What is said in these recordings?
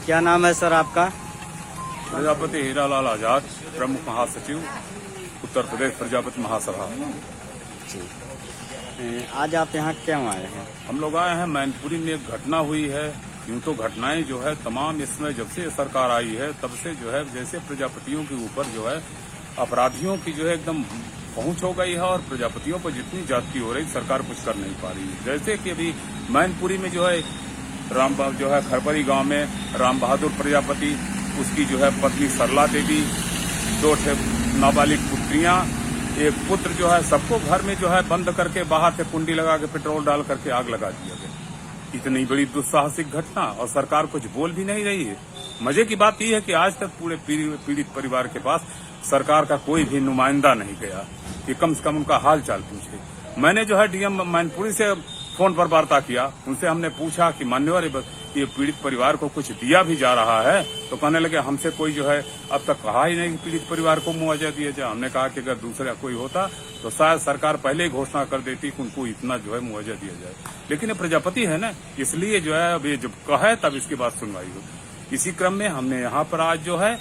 क्या नाम है सर आपका? प्रजापति हीरालाल आजाद, प्रमुख महासचिव, उत्तर प्रदेश प्रजापति महासभा। आज आप यहाँ क्यों आए हैं? हम लोग आए हैं, मैनपुरी में एक घटना हुई है। यूं तो घटनाएं जो है तमाम इसमें जब से सरकार आई है तब से जो है जैसे प्रजापतियों के ऊपर जो है अपराधियों की जो है एकदम पहुंच हो गई है और प्रजापतियों पर जितनी ज्यादती हो रही सरकार कुछ कर नहीं पा रही है। जैसे कि अभी मैनपुरी में जो है खरपरी गांव में राम बहादुर प्रजापति, उसकी जो है पत्नी सरला देवी, 2 नाबालिग पुत्रियां, एक पुत्र जो है, सबको घर में जो है बंद करके बाहर से कुंडी लगा के पेट्रोल डाल करके आग लगा दिया गया। इतनी बड़ी दुस्साहसिक घटना और सरकार कुछ बोल भी नहीं रही है। मजे की बात यह है कि आज तक पूरे पीड़ित परिवार के पास सरकार का कोई भी नुमाइंदा नहीं गया कि कम से कम उनका हाल चाल पूछे। मैंने जो है डीएम मैनपुरी से फोन पर वार्ता किया, उनसे हमने पूछा कि मान्यवर ये पीड़ित परिवार को कुछ दिया भी जा रहा है, तो कहने लगे हमसे कोई जो है अब तक कहा ही नहीं कि पीड़ित परिवार को मुआवजा दिया जाए। हमने कहा कि अगर दूसरा कोई होता तो शायद सरकार पहले ही घोषणा कर देती कि उनको इतना जो है मुआवजा दिया जाए, लेकिन ये प्रजापति है ना, इसलिए जो है अब ये जब कहे तब इसके बाद सुनवाई हो। इसी क्रम में हमने यहाँ पर आज जो है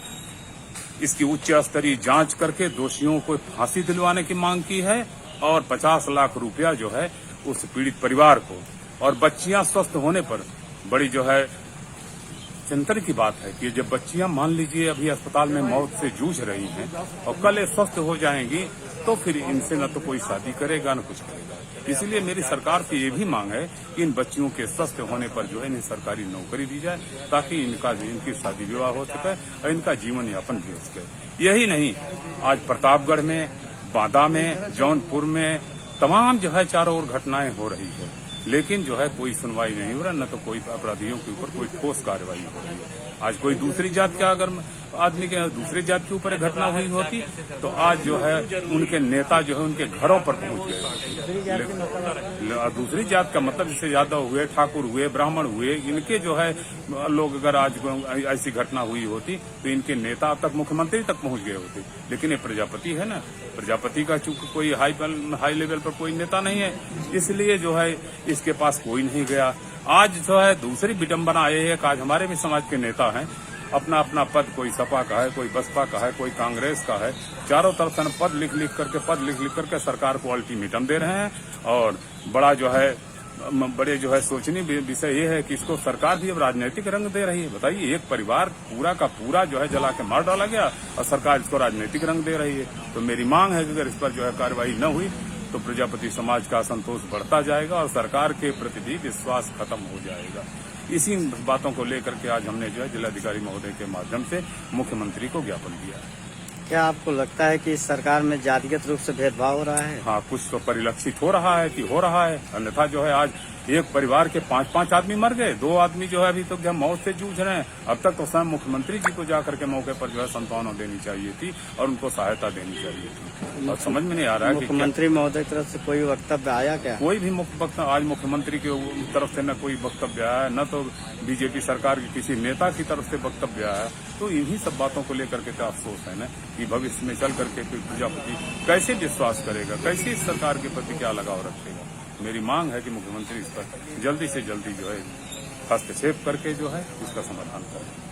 इसकी उच्च स्तरीय जांच करके दोषियों को फांसी दिलवाने की मांग की है और 50 लाख रुपया जो है उस पीड़ित परिवार को, और बच्चियां स्वस्थ होने पर बड़ी जो है चिंतन की बात है कि जब बच्चियां मान लीजिए अभी अस्पताल में मौत से जूझ रही हैं और कल स्वस्थ हो जाएंगी तो फिर इनसे न तो कोई शादी करेगा न कुछ करेगा। इसलिए मेरी सरकार से ये भी मांग है कि इन बच्चियों के स्वस्थ होने पर जो है इन्हें सरकारी नौकरी दी जाए ताकि इनकी शादी विवाह हो सके और इनका जीवन यापन भी हो सके। यही नहीं, आज प्रतापगढ़ में, बांदा में, जौनपुर में तमाम जो है चारों ओर घटनाएं हो रही है, लेकिन जो है कोई सुनवाई नहीं हो रहा, न तो कोई अपराधियों के ऊपर कोई ठोस कार्रवाई हो रही है। आज कोई दूसरी जात का अगर आदमी के दूसरी जात के ऊपर घटना हुई होती तो आज जो है उनके नेता जो है उनके घरों पर पहुंच गए। दूसरी जात का मतलब जैसे यादव हुए, ठाकुर हुए, ब्राह्मण हुए, इनके जो है लोग अगर आज ऐसी घटना हुई होती तो इनके नेता अब तक मुख्यमंत्री तक पहुंच गए होते, लेकिन ये प्रजापति है ना, प्रजापति का चूंकि कोई हाई लेवल पर कोई नेता नहीं है, इसलिए जो है इसके पास कोई नहीं गया। आज जो है दूसरी विडंबना ये है कि आज हमारे भी समाज के नेता हैं, अपना अपना पद, कोई सपा का है, कोई बसपा का है, कोई कांग्रेस का है, चारों तरफ से पद लिख लिख करके सरकार को अल्टीमेटम दे रहे हैं। और बड़ा जो है बड़े जो है सोचनीय विषय ये है कि इसको सरकार भी अब राजनीतिक रंग दे रही है। बताइए, एक परिवार पूरा का पूरा जो है जला के मार डाला गया और सरकार इसको राजनीतिक रंग दे रही है। तो मेरी मांग है कि अगर इस पर जो है कार्रवाई न हुई तो प्रजापति समाज का असंतोष बढ़ता जाएगा और सरकार के प्रति भी विश्वास खत्म हो जाएगा। इसी बातों को लेकर के आज हमने जो है जिलाधिकारी महोदय के माध्यम से मुख्यमंत्री को ज्ञापन दिया है। क्या आपको लगता है कि इस सरकार में जातिगत रूप से भेदभाव हो रहा है? हाँ, कुछ तो परिलक्षित हो रहा है कि हो रहा है, अन्यथा जो है आज एक परिवार के 5-5 आदमी मर गए, 2 आदमी जो है अभी तो क्या मौत से जूझ रहे हैं। अब तक तो स्वयं मुख्यमंत्री जी को जाकर के मौके पर जो है सांत्वना देनी चाहिए थी और उनको सहायता देनी चाहिए थी, और समझ में नहीं आ रहा है। मुख्यमंत्री महोदय की तरफ से कोई वक्तव्य आया क्या? कोई भी आज मुख्यमंत्री की तरफ से न कोई वक्तव्य आया, न तो बीजेपी सरकार के किसी नेता की तरफ से वक्तव्य आया। तो इन्हीं सब बातों को लेकर के अफसोस है न कि भविष्य में चल करके प्रजापति कैसे विश्वास करेगा, कैसे इस सरकार के प्रति क्या लगाव रखेगा। मेरी मांग है कि मुख्यमंत्री इस पर जल्दी से जल्दी जो है हस्तक्षेप करके जो है इसका समाधान करें।